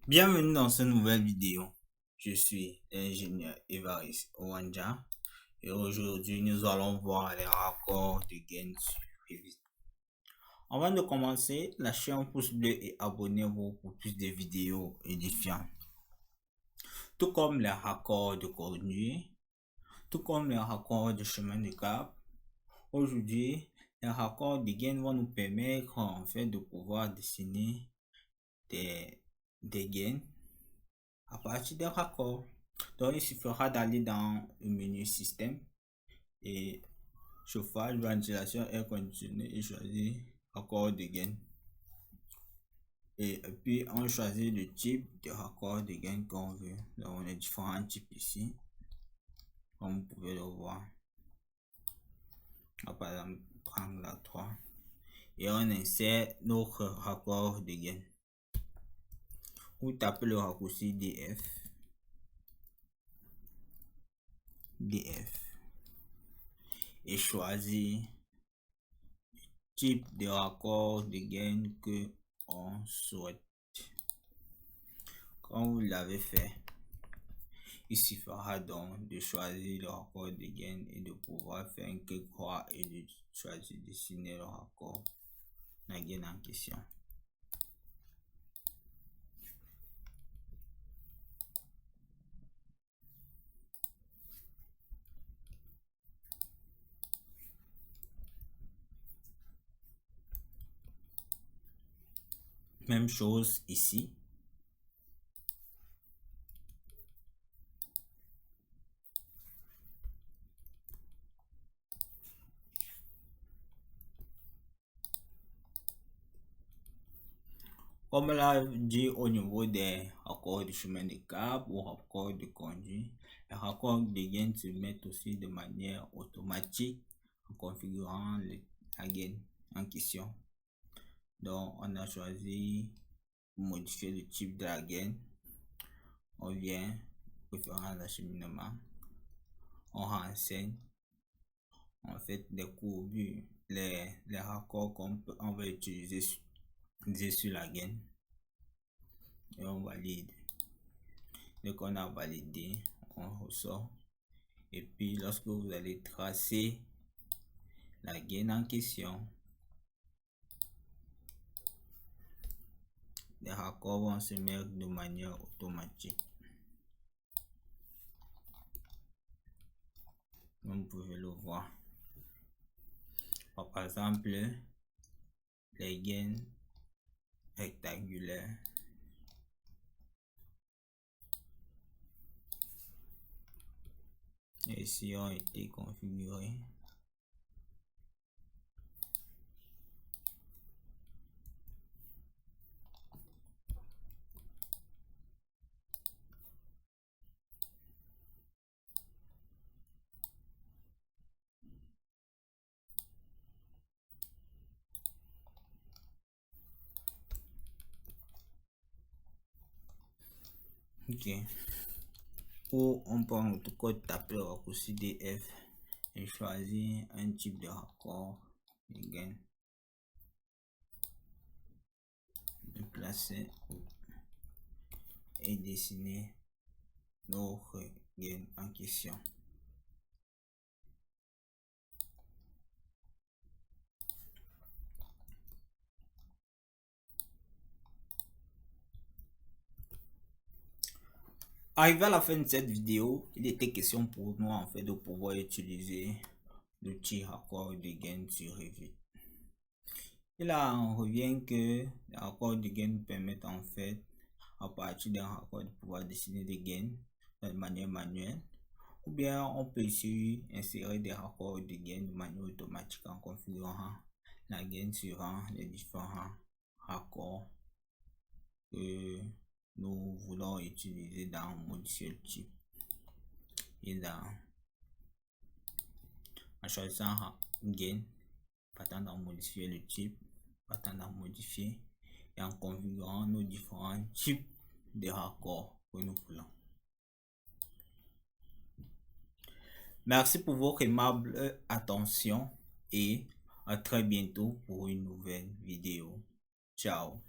Bienvenue dans cette nouvelle vidéo. Je suis l'ingénieur Évariste Owanja et aujourd'hui nous allons voir les raccords de gain sur Revit. Avant de commencer, lâchez un pouce bleu et abonnez-vous pour plus de vidéos édifiantes. Tout comme les raccords de conduite, tout comme les raccords de chemin de cap, aujourd'hui les raccords de gain vont nous permettre en fait de pouvoir dessiner des gains à partir des raccords. Donc il suffira d'aller dans le menu système et chauffage, ventilation, air conditionné et choisir raccord de gain. Et puis on choisit le type de raccord de gain qu'on veut. Donc on a différents types ici, comme vous pouvez le voir. On va par exemple prendre la 3 et on insère notre raccord de gain. Vous tapez le raccourci DF et choisir le type de raccord de gain que on souhaite. Quand vous l'avez fait, il suffira donc de choisir le raccord de gain et de pouvoir faire un clic droit et de choisir de dessiner le raccord de gain en question. Même chose ici. Comme l'a dit au niveau des raccords de chemin de cap ou raccords de conduite, les raccords de gain se mettent aussi de manière automatique en configurant la gain en question. Donc on a choisi pour modifier le type de la gain. On vient préférence d'acheminement, on renseigne, on fait des courbures, les raccords qu'on va utiliser sur la gain et on valide. Dès qu'on a validé, on ressort et puis lorsque vous allez tracer la gain en question, les raccords vont se mettre de manière automatique. Comme vous pouvez le voir. Par exemple, les gains rectangulaires. Et ici ont été configurés. Ok. Ou on prend notre code, taper le raccourci DF et choisir un type de raccord de gain. Placer et dessiner notre gain en question. Arrivé à la fin de cette vidéo, il était question pour nous en fait de pouvoir utiliser l'outil raccord de gain sur Revit. Et là on revient que les raccords de gain permettent en fait à partir d'un raccord de pouvoir dessiner des gains de manière manuelle, ou bien on peut ici insérer des raccords de gain de manière automatique en configurant la gain suivant les différents raccords que nous voulons utiliser dans modifier le type. Et là, en choisissant gain, partant dans modifier le type, partant dans modifier et en configurant nos différents types de raccords que nous voulons. Merci pour votre aimable attention et à très bientôt pour une nouvelle vidéo. Ciao.